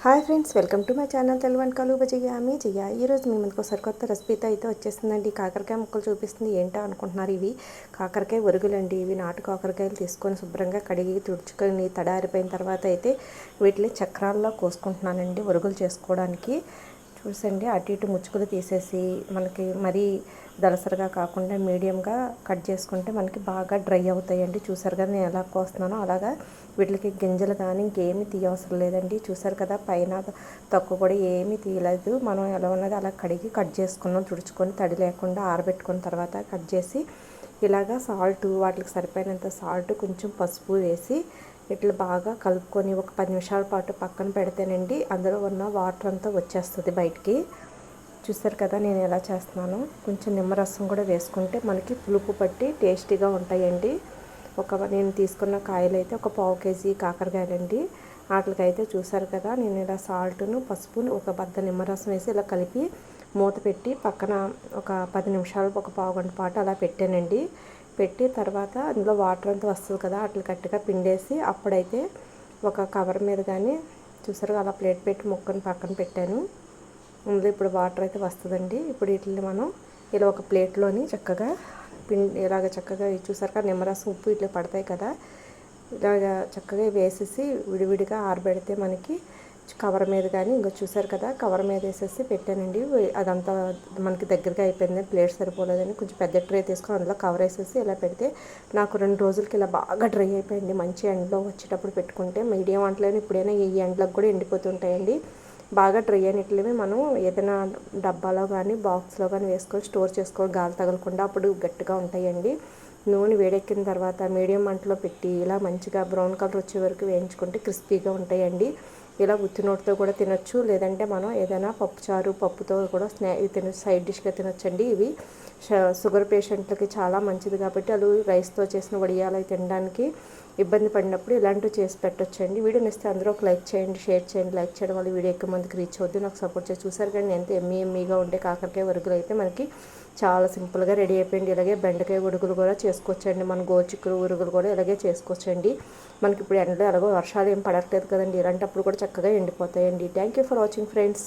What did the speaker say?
Hi friends, welcome to my channel Telugu వంటకాలు బజియా మీ జియా. ఈరోజు మీ ముందుకు సరికొత్త రెసిపీతో అయితే వచ్చేసిందండి. కాకరకాయ ముక్కలు చూపిస్తుంది. ఏంటో అనుకుంటున్నారు, ఇవి కాకరకాయ ఒరుగులండి. ఇవి నాటు కాకరకాయలు తీసుకొని శుభ్రంగా కడిగి తుడుచుకొని తడారిపోయిన తర్వాత అయితే వీటిని చక్రాల్లో కోసుకుంటున్నానండి ఒరుగులు చేసుకోవడానికి. చూసండి, అటు ఇటు ముచ్చుకులు తీసేసి మనకి మరీ దలసరిగా కాకుండా మీడియంగా కట్ చేసుకుంటే మనకి బాగా డ్రై అవుతాయండి. చూసారు కదా నేను ఎలా కోస్తున్నానో అలాగా వీటికి గింజలు కానీ ఇంకేమీ తీయవసరం లేదండి. చూసారు కదా పైన తక్కువ కూడా ఏమీ తీయలేదు. మనం ఎలా ఉన్నది అలా కడిగి కట్ చేసుకున్నాం, తుడుచుకొని తడి లేకుండా ఆరబెట్టుకున్న తర్వాత కట్ చేసి ఇలాగా సాల్ట్, వాటికి సరిపోయినంత సాల్ట్, కొంచెం పసుపు వేసి ఇట్లా బాగా కలుపుకొని ఒక 10 నిమిషాల పాటు పక్కన పెడితేనండి అందులో ఉన్న వాటర్ అంతా వచ్చేస్తుంది బయటికి. చూసారు కదా నేను ఎలా చేస్తున్నాను. కొంచెం నిమ్మరసం కూడా వేసుకుంటే మనకి పులుపు పట్టి టేస్టీగా ఉంటాయండి. నేను తీసుకున్న కాయలు అయితే ఒక 1/2 కేజీ కాకరకాయలండి. వాటికైతే చూసారు కదా నేను ఇలా సాల్ట్ను, పసుపును, ఒక బద్ద నిమ్మరసం వేసి ఇలా కలిపి మూత పెట్టి పక్కన ఒక 10 నిమిషాలు, ఒక పావు గంట పాటు అలా పెట్టానండి. పెట్టి తర్వాత అందులో వాటర్ అంతా వస్తుంది కదా, అట్లా గట్టిగా పిండేసి అప్పుడైతే ఒక కవర్ మీద కానీ చూసారు అలా ప్లేట్ పెట్టి ముక్కను పక్కన పెట్టాను. అందులో ఇప్పుడు వాటర్ అయితే వస్తుందండి. ఇప్పుడు వీటిని మనం ఇలా ఒక ప్లేట్లోని చక్కగా ఇలాగ చక్కగా చూసారు కదా నిమ్మరసం, ఉప్పు ఇట్లా పడతాయి కదా, ఇలాగ చక్కగా వేసేసి విడివిడిగా ఆరబెడితే మనకి కవర్ మీద కానీ ఇంకా చూసారు కదా కవర్ మీద వేసేసి పెట్టానండి. అదంతా మనకి దగ్గరగా అయిపోయింది, ప్లేట్ సరిపోలేదని కొంచెం పెద్ద ట్రే తీసుకొని అందులో కవర్ వేసేసి ఇలా పెడితే నాకు 2 రోజులకి ఇలా బాగా డ్రై అయిపోయింది. మంచి ఎండలో వచ్చేటప్పుడు పెట్టుకుంటే మీడియం అంటలేని ఇప్పుడైనా ఈ ఎండలకు కూడా ఎండిపోతుంటాయండి. బాగా డ్రై అయినట్లవి మనం ఏదైనా డబ్బాలో కానీ బాక్స్లో కానీ వేసుకొని స్టోర్ చేసుకోవాలి, గాలి తగలకుండా, అప్పుడు గట్టిగా ఉంటాయండి. నూనె వేడెక్కిన తర్వాత మీడియం మంటలో పెట్టి ఇలా మంచిగా బ్రౌన్ కలర్ వచ్చే వరకు వేయించుకుంటే క్రిస్పీగా ఉంటాయండి. ఇలా ఉత్తి నోటితో కూడా తినొచ్చు, లేదంటే మనం ఏదైనా పప్పుచారు, పప్పుతో కూడా తినొచ్చు, సైడ్ డిష్గా తినొచ్చండి. ఇవి షుగర్ పేషెంట్లకి చాలా మంచిది కాబట్టి వాళ్ళు రైస్తో చేసిన వడియాలు తినడానికి ఇబ్బంది పడినప్పుడు ఇలాంటివి చేసి పెట్టొచ్చండి. వీడియో నచ్చితే అందరూ ఒక లైక్ చేయండి, షేర్ చేయండి. లైక్ చేయడం వల్ల వీడియో ఎక్కువ మందికి రీచ్ అవుద్ది, నాకు సపోర్ట్ చేసి. చూసారు కానీ ఎంత ఎమ్మీగా ఉండే కాకరకాయ ఒరుగులు అయితే మనకి చాలా సింపుల్గా రెడీ అయిపోయింది. ఇలాగే బెండకాయ ఉరుగులు కూడా చేసుకోవచ్చండి, మన గోచిక్కుడు ఉరుగులు కూడా ఇలాగే చేసుకోవచ్చండి. మనకి ఇప్పుడు ఎండలో ఎలాగో వర్షాలు ఏం పడట్లేదు కదండి, ఇలాంటప్పుడు కూడా చక్కగా ఎండిపోతాయండి. Thank you for watching friends.